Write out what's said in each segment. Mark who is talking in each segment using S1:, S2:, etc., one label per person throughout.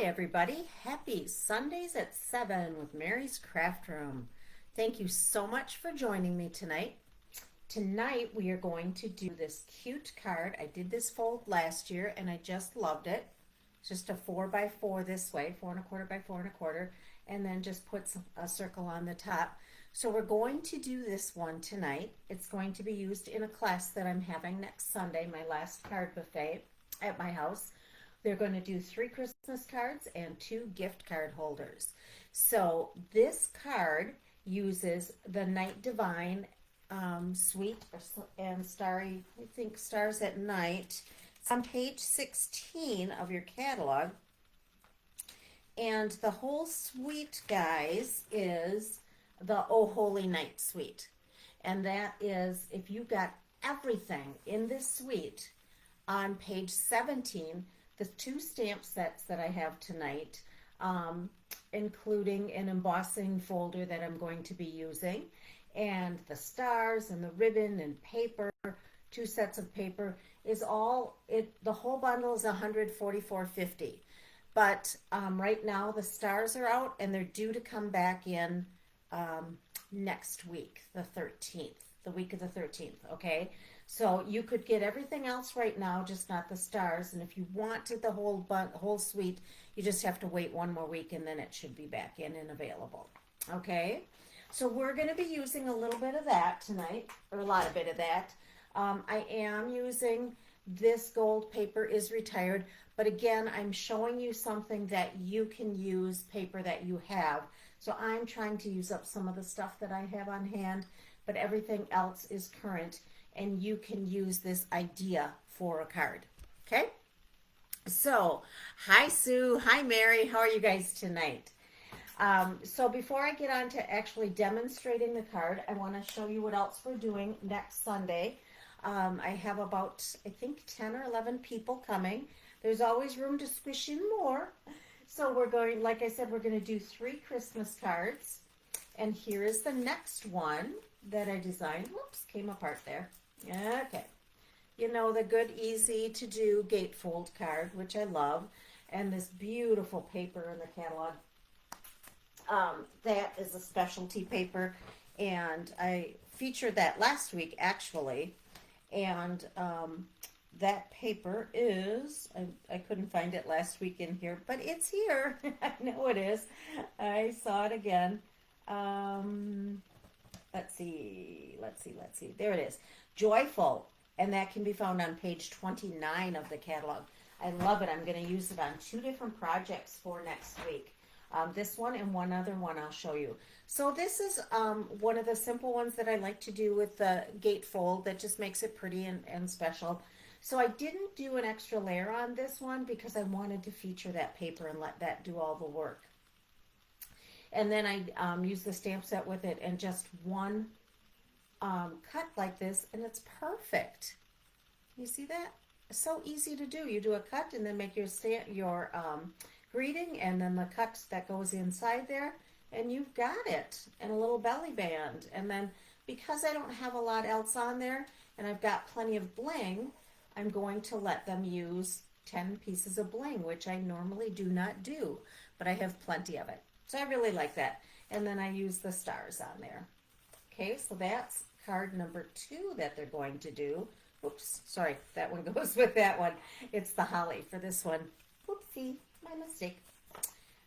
S1: everybody. Happy Sundays at 7 with Mary's Craft Room. Thank you so much for joining me tonight. Tonight we are going to do this cute card. I did this fold last year and I just loved it. It's just a 4 by 4 this way, 4 1/4 by 4 1/4, and then just puts a circle on the top. So we're going to do this one tonight. It's going to be used in a class that I'm having next Sunday, my last card buffet at my house. They're going to do 3 Christmas cards and 2 gift card holders. So this card uses the Night Devine Sweet and Starry, I think Stars at Night. It's on page 16 of your catalog. And the whole suite, guys, is the Oh Holy Night Suite. And that is, if you got everything in this suite on page 17, the 2 stamp sets that I have tonight, including an embossing folder that I'm going to be using, and the stars and the ribbon and paper, 2 sets of paper, is all it. The whole bundle is $144.50. But right now the stars are out and they're due to come back in next week, the 13th, the week of the 13th. Okay. So you could get everything else right now, just not the stars. And if you wanted the whole suite, you just have to wait 1 more week and then it should be back in and available. Okay, so we're going to be using a little bit of that tonight, or a lot of bit of that. I am using this gold paper is retired, but again, I'm showing you something that you can use paper that you have. So I'm trying to use up some of the stuff that I have on hand, but everything else is current. And you can use this idea for a card. Okay? So, hi Sue, hi Mary, how are you guys tonight? So before I get on to actually demonstrating the card, I want to show you what else we're doing next Sunday. I have about, I think, 10 or 11 people coming. There's always room to squish in more. So we're going, like I said, we're going to do 3 Christmas cards. And here is the next one that I designed. Whoops, came apart there. Okay, you know, the good, easy to do gatefold card, which I love, and this beautiful paper in the catalog. That is a specialty paper, and I featured that last week actually, and that paper is, I couldn't find it last week in here, but it's here. I know it is. I saw it again. Let's see. There it is. Joyful, and that can be found on page 29 of the catalog. I love it. I'm going to use it on 2 different projects for next week. This one and one other one I'll show you. So this is one of the simple ones that I like to do with the gatefold that just makes it pretty and special. So I didn't do an extra layer on this one because I wanted to feature that paper and let that do all the work. And then I use the stamp set with it and just one cut like this, and it's perfect. You see that? It's so easy to do. You do a cut and then make your greeting, and then the cut that goes inside there, and you've got it. And a little belly band. And then because I don't have a lot else on there and I've got plenty of bling, I'm going to let them use 10 pieces of bling, which I normally do not do, but I have plenty of it. So I really like that. And then I use the stars on there. Okay, so that's card number 2 that they're going to do. Oops, sorry, that one goes with that one. It's the holly for this one. Oopsie, my mistake.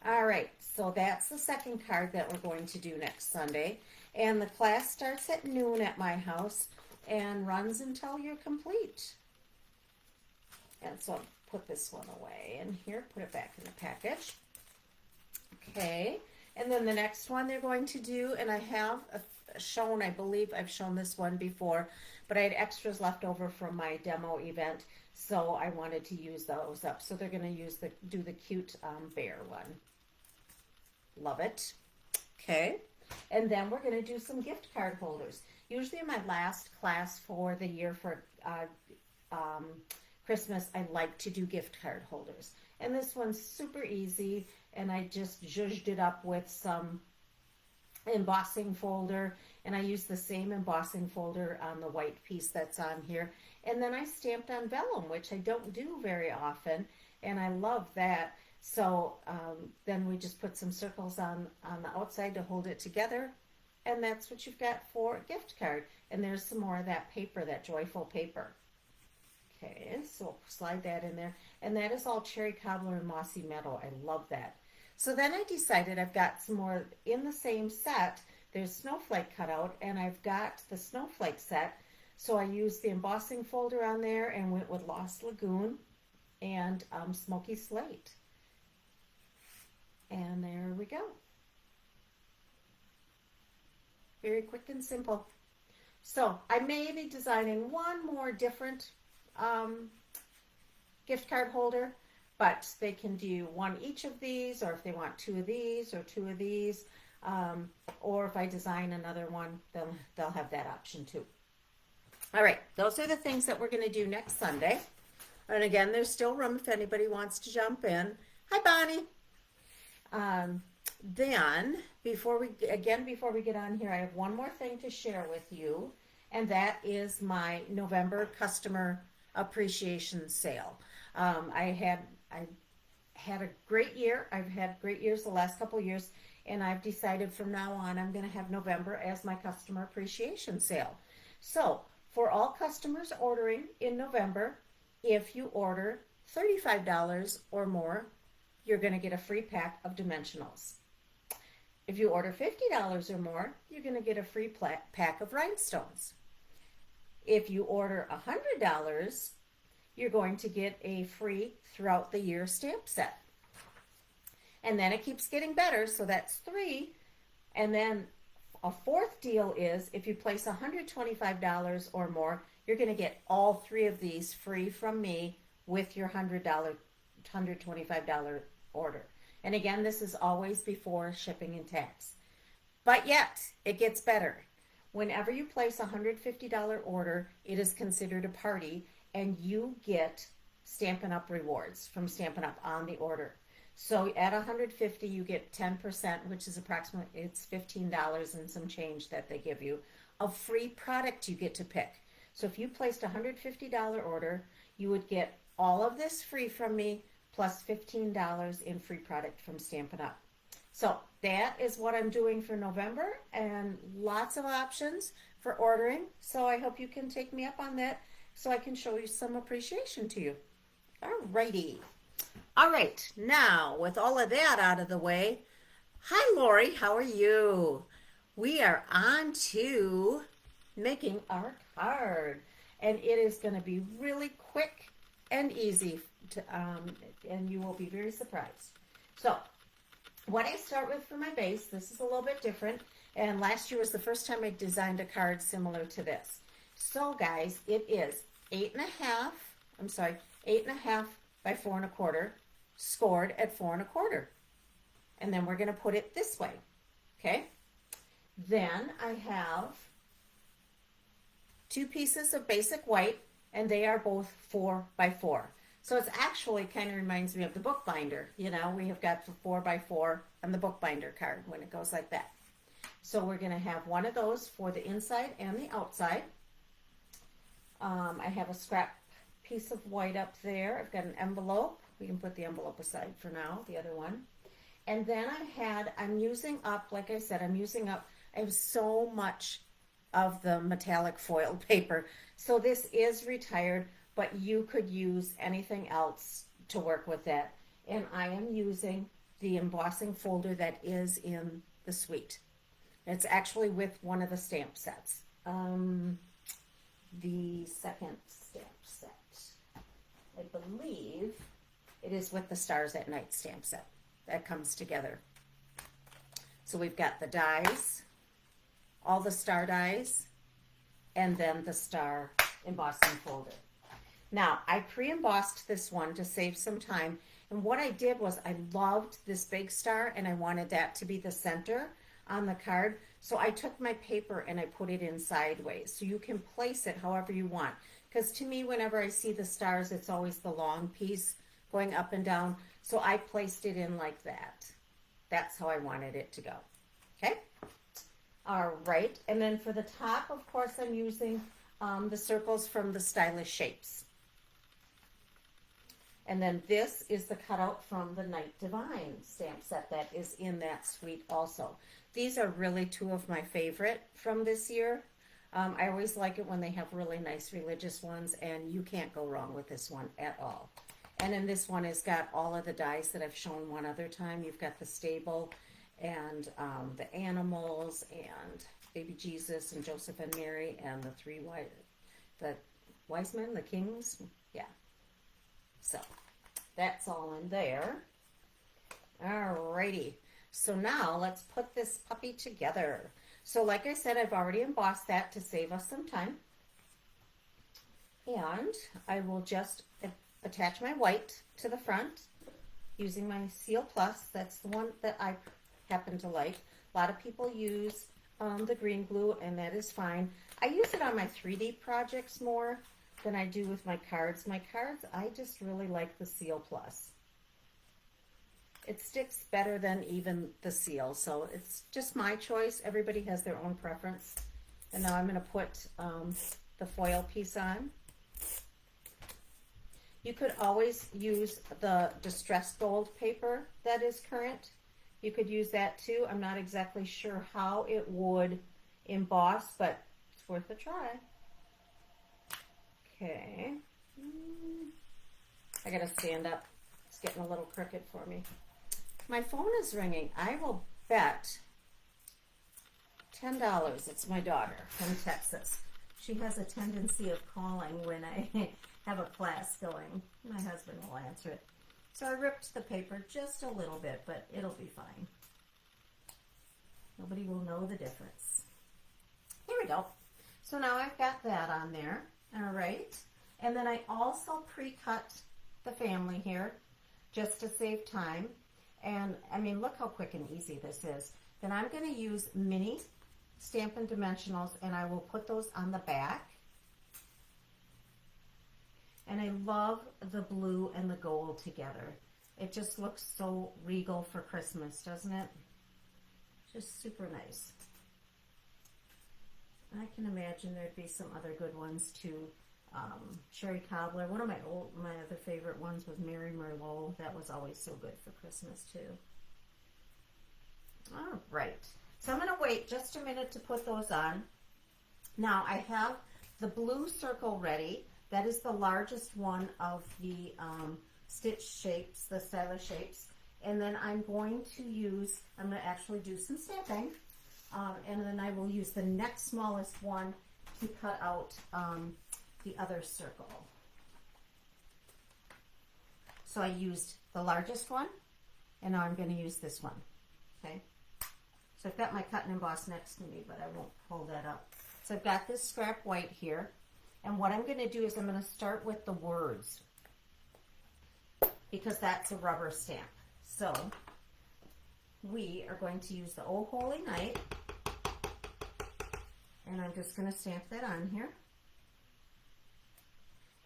S1: All right, so that's the second card that we're going to do next Sunday. And the class starts at noon at my house and runs until you're complete. And so I'll put this one away in here, put it back in the package. Okay, and then the next one they're going to do, and I have shown, I believe I've shown this one before, but I had extras left over from my demo event, so I wanted to use those up. So they're going to do the cute bear one. Love it. Okay, and then we're going to do some gift card holders. Usually in my last class for the year for Christmas, I like to do gift card holders. And this one's super easy, and I just zhuzhed it up with some embossing folder, and I used the same embossing folder on the white piece that's on here. And then I stamped on vellum, which I don't do very often, and I love that. So then we just put some circles on the outside to hold it together. And that's what you've got for a gift card. And there's some more of that paper, that joyful paper. Okay, so we'll slide that in there. And that is all cherry cobbler and mossy meadow. I love that. So then I decided I've got some more in the same set. There's snowflake cutout, and I've got the snowflake set. So I used the embossing folder on there and went with Lost Lagoon and Smoky Slate. And there we go. Very quick and simple. So I may be designing one more different gift card holder, but they can do one each of these, or if they want two of these or two of these, or if I design another one, they'll have that option too. All right, those are the things that we're going to do next Sunday. And again, there's still room if anybody wants to jump in. Hi, Bonnie. Then, before we get on here, I have one more thing to share with you, and that is my November customer appreciation sale. I had a great year. I've had great years the last couple of years, and I've decided from now on I'm going to have November as my customer appreciation sale. So, for all customers ordering in November, if you order $35 or more, you're going to get a free pack of dimensionals. If you order $50 or more, you're going to get a free pack of rhinestones. If you order $100, you're going to get a free throughout the year stamp set. And then it keeps getting better, so that's 3. And then a fourth deal is if you place $125 or more, you're going to get all 3 of these free from me with your $125 order. And again, this is always before shipping and tax. But yet, it gets better. Whenever you place a $150 order, it is considered a party, and you get Stampin' Up! Rewards from Stampin' Up! On the order. So at $150, you get 10%, which is approximately, it's $15 and some change that they give you, of free product you get to pick. So if you placed a $150 order, you would get all of this free from me, plus $15 in free product from Stampin' Up! So that is what I'm doing for November, and lots of options for ordering. So I hope you can take me up on that so I can show you some appreciation to you. Alrighty. All right, now with all of that out of the way, hi Lori, how are you? We are on to making our card, and it is going to be really quick and easy to, and you will be very surprised. So what I start with for my base, this is a little bit different, and last year was the first time I designed a card similar to this. So guys, it is 8.5 by 4 1/4, scored at 4 1/4. And then we're going to put it this way, okay? Then I have 2 pieces of basic white, and they are both 4 by 4. So it's actually kind of reminds me of the bookbinder. You know, we have got the 4 by 4 on the bookbinder card when it goes like that. So we're going to have one of those for the inside and the outside. I have a scrap piece of white up there. I've got an envelope. We can put the envelope aside for now, the other one. And then I'm using up, like I said, I have so much of the metallic foil paper. So this is retired, but you could use anything else to work with that. And I am using the embossing folder that is in the suite. It's actually with one of the stamp sets. The second stamp set. I believe it is with the Stars at Night stamp set that comes together. So we've got the dies, all the star dies, and then the star embossing folder. Now, I pre-embossed this one to save some time, and what I did was I loved this big star, and I wanted that to be the center on the card. So I took my paper and I put it in sideways, so you can place it however you want. Because to me, whenever I see the stars, it's always the long piece going up and down. So I placed it in like that. That's how I wanted it to go. Okay? All right. And then for the top, of course, I'm using the circles from the Stylish Shapes. And then this is the cutout from the Night Devine stamp set that is in that suite also. These are really two of my favorite from this year. I always like it when they have really nice religious ones, and you can't go wrong with this one at all. And then this one has got all of the dies that I've shown one other time. You've got the stable and the animals and baby Jesus and Joseph and Mary and the wise men, the kings. Yeah. So that's all in there. Alrighty. So now let's put this puppy together. So like I said, I've already embossed that to save us some time. And I will just attach my white to the front using my Seal Plus. That's the one that I happen to like. A lot of people use the green glue, and that is fine. I use it on my 3D projects more than I do with my cards. My cards, I just really like the Seal Plus. It sticks better than even the seal, so it's just my choice. Everybody has their own preference. And now I'm going to put the foil piece on. You could always use the distressed gold paper that is current. You could use that too. I'm not exactly sure how it would emboss, but it's worth a try. Okay. I gotta stand up. It's getting a little crooked for me. My phone is ringing. I will bet $10. It's my daughter from Texas. She has a tendency of calling when I have a class going. My husband will answer it. So I ripped the paper just a little bit, but it'll be fine. Nobody will know the difference. Here we go. So now I've got that on there. All right. And then I also pre-cut the family here just to save time. And I mean, look how quick and easy this is. Then I'm going to use mini Stampin' Dimensionals, and I will put those on the back. And I love the blue and the gold together. It just looks so regal for Christmas, doesn't it? Just super nice. I can imagine there'd be some other good ones too. Sherry Cobbler. One of my other favorite ones was Mary Merlot. That was always so good for Christmas too. All right. So I'm going to wait just a minute to put those on. Now I have the blue circle ready. That is the largest one of the stitch shapes, the stylish shapes. And then I'm going to actually do some stamping. And then I will use the next smallest one to cut out the other circle. So I used the largest one, and now I'm going to use this one. Okay. So I've got my cut and emboss next to me, but I won't hold that up. So I've got this scrap white here, and what I'm going to do is I'm going to start with the words, because that's a rubber stamp. So we are going to use the Oh Holy Night, and I'm just going to stamp that on here.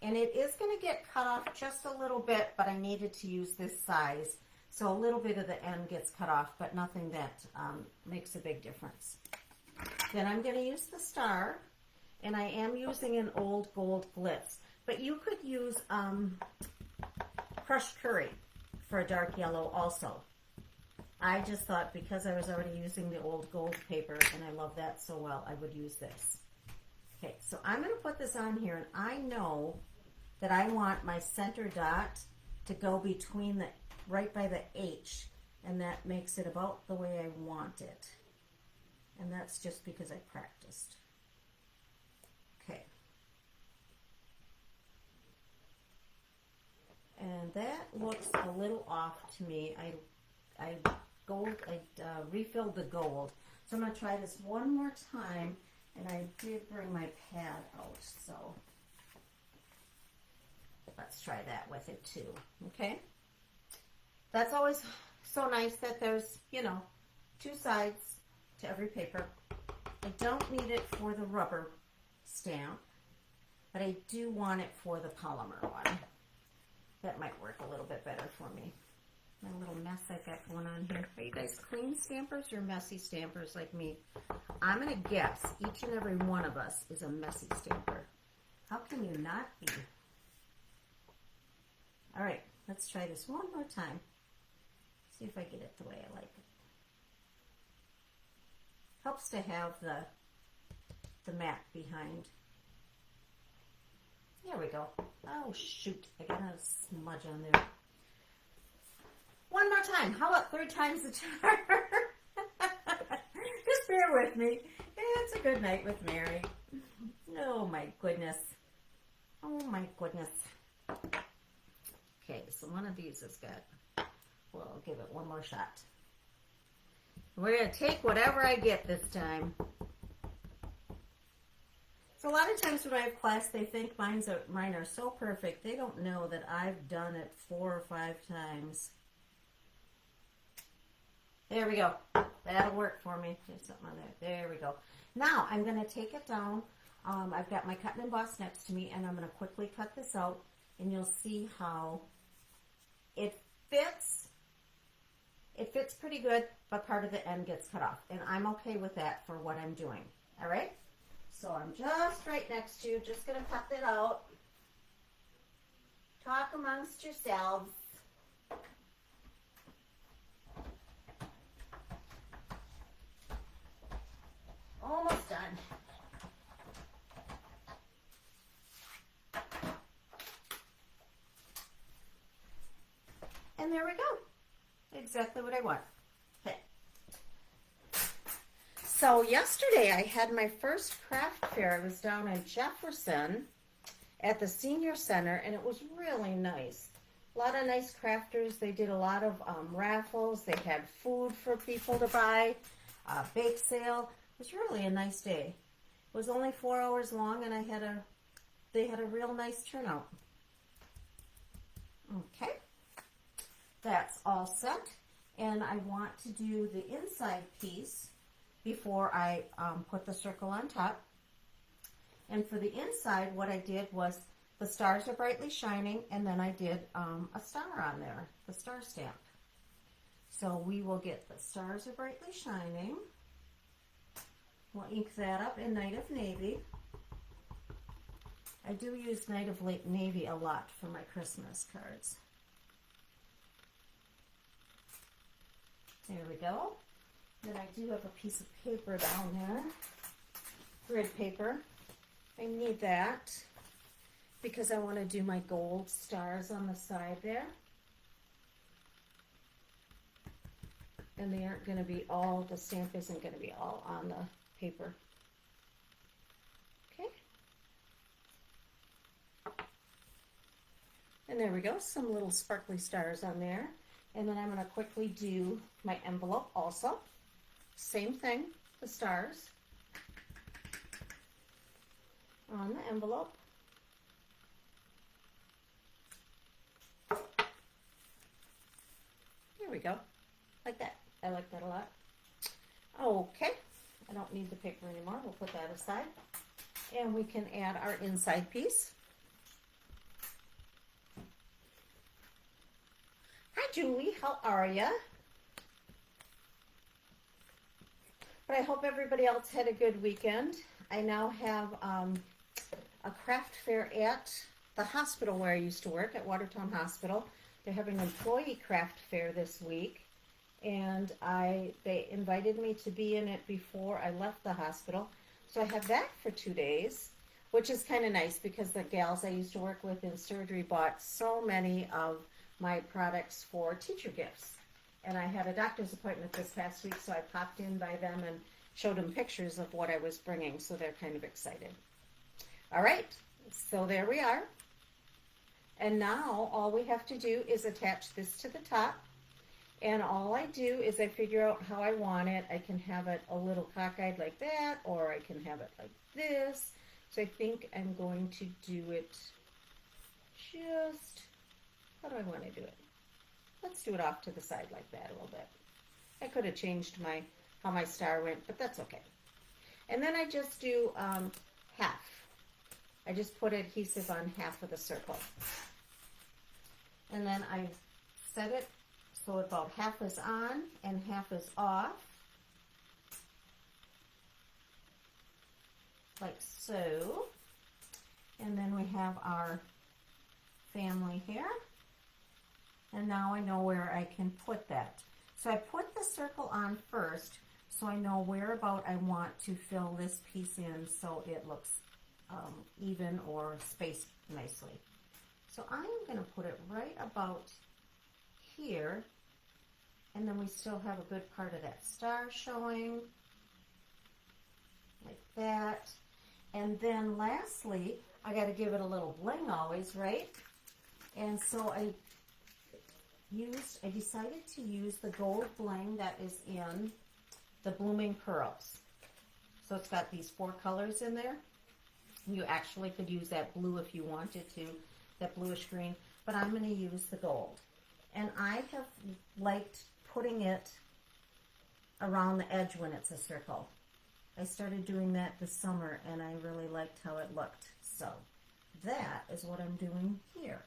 S1: And it is going to get cut off just a little bit, but I needed to use this size. So a little bit of the end gets cut off, but nothing that makes a big difference. Then I'm going to use the star, and I am using an old gold glitz. But you could use crushed curry for a dark yellow also. I just thought because I was already using the old gold paper, and I love that so well, I would use this. Okay, so I'm going to put this on here, and I know that I want my center dot to go between the, right by the H, and that makes it about the way I want it. And that's just because I practiced. Okay. And that looks a little off to me. I refilled the gold. So I'm going to try this one more time. And I did bring my pad out, so let's try that with it too, okay? That's always so nice that there's, you know, two sides to every paper. I don't need it for the rubber stamp, but I do want it for the polymer one. That might work a little bit better for me. My little mess I've got going on here. Are you guys clean stampers or messy stampers like me? I'm going to guess each and every one of us is a messy stamper. How can you not be? All right,
S2: Let's try this one more time. See if I get it the way I like it. Helps to have the mat behind. There we go. Oh shoot, I got a smudge on there. One more time. How about 3 times the charm? Just bear with me. It's a good night with Mary. Oh my goodness. Oh my goodness. Okay, so one of these is good. We'll give it one more shot. We're going to take whatever I get this time. So a lot of times when I have class, they think mine are so perfect. They don't know that I've done it 4 or 5 times. There we go. That'll work for me. There's something on there. There we go. Now I'm going to take it down. I've got my cut and emboss next to me, and I'm going to quickly cut this out, and you'll see how it fits. It fits pretty good, but part of the end gets cut off, and I'm okay with that for what I'm doing. All right? So I'm just right next to you, just going to cut that out. Talk amongst yourselves. Almost done. And there we go. Exactly what I want. Okay. So yesterday I had my first craft fair. I was down in Jefferson at the Senior Center, and it was really nice. A lot of nice crafters. They did a lot of raffles. They had food for people to buy, bake sale. It was really a nice day. It was only 4 hours long, and they had a real nice turnout. Okay. That's all set, and I want to do the inside piece before I put the circle on top. And for the inside, what I did was the stars are brightly shining, and then I did a star on there, the star stamp. So we will get the stars are brightly shining. We'll ink that up in Night of Navy. I do use Night of Navy a lot for my Christmas cards. There we go. Then I do have a piece of paper down there, grid paper. I need that because I want to do my gold stars on the side there. And they aren't going to be all, the stamp isn't going to be all on the paper. Okay. And there we go, some little sparkly stars on there. And then I'm going to quickly do my envelope also. Same thing, the stars on the envelope. There we go, like that. I like that a lot. Okay, I don't need the paper anymore. We'll put that aside. And we can add our inside piece. Hi, Julie. How are ya? But I hope everybody else had a good weekend. I now have a craft fair at the hospital where I used to work, at Watertown Hospital. They're having an employee craft fair this week, and they invited me to be in it before I left the hospital. So I have that for 2 days, which is kind of nice because the gals I used to work with in surgery bought so many of my products for teacher gifts. And I had a doctor's appointment this past week, so I popped in by them and showed them pictures of what I was bringing, so they're kind of excited. All right, so there we are. And now all we have to do is attach this to the top. And all I do is I figure out how I want it. I can have it a little cockeyed like that, or I can have it like this. So I think I'm going to do it just, how do I want to do it? Let's do it off to the side like that a little bit. I could have changed how my star went, but that's okay. And then I just do half. I just put adhesive on half of the circle. And then I set it so about half is on and half is off. Like so. And then we have our family here. And now I know where I can put that. So I put the circle on first so I know where about I want to fill this piece in so it looks even or spaced nicely. So I am going to put it right about here, and then we still have a good part of that star showing, like that. And then lastly, I got to give it a little bling always, right? And so I decided to use the gold bling that is in the Blooming Pearls. So it's got these 4 colors in there. You actually could use that blue if you wanted to, that bluish green, but I'm going to use the gold. And I have liked putting it around the edge when it's a circle. I started doing that this summer and I really liked how it looked. So that is what I'm doing here.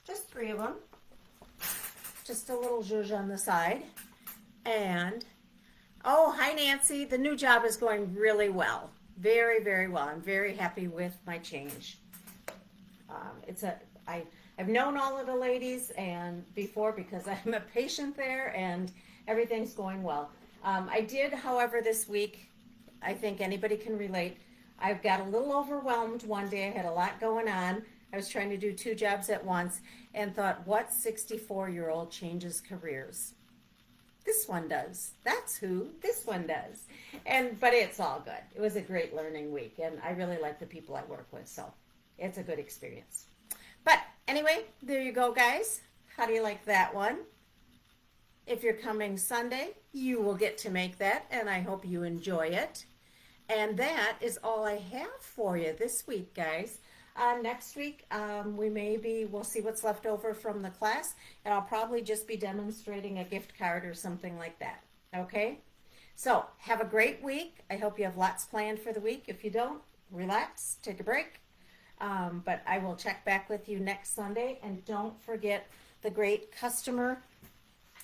S2: Just 3 of them. Just a little zhuzh on the side. And, oh, hi Nancy. The new job is going really well. Very, very well. I'm very happy with my change. I've known all of the ladies and before because I'm a patient there and everything's going well. I did, however, this week, I think anybody can relate, I got a little overwhelmed one day. I had a lot going on. I was trying to do 2 jobs at once and thought, what 64-year-old changes careers? This one does. That's who this one does. But it's all good. It was a great learning week, and I really like the people I work with, so it's a good experience. But anyway, there you go, guys. How do you like that one? If you're coming Sunday, you will get to make that, and I hope you enjoy it. And that is all I have for you this week, guys. Next week, we'll see what's left over from the class, and I'll probably just be demonstrating a gift card or something like that. Okay? So, have a great week. I hope you have lots planned for the week. If you don't, relax, take a break. But I will check back with you next Sunday, and don't forget the great customer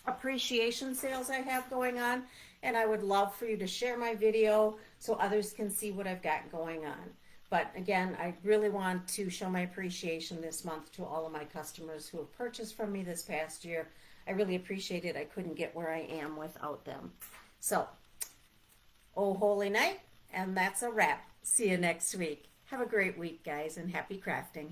S2: appreciation sales I have going on, and I would love for you to share my video so others can see what I've got going on. But again, I really want to show my appreciation this month to all of my customers who have purchased from me this past year. I really appreciate it. I couldn't get where I am without them. So, oh holy night, and that's a wrap. See you next week. Have a great week, guys, and happy crafting.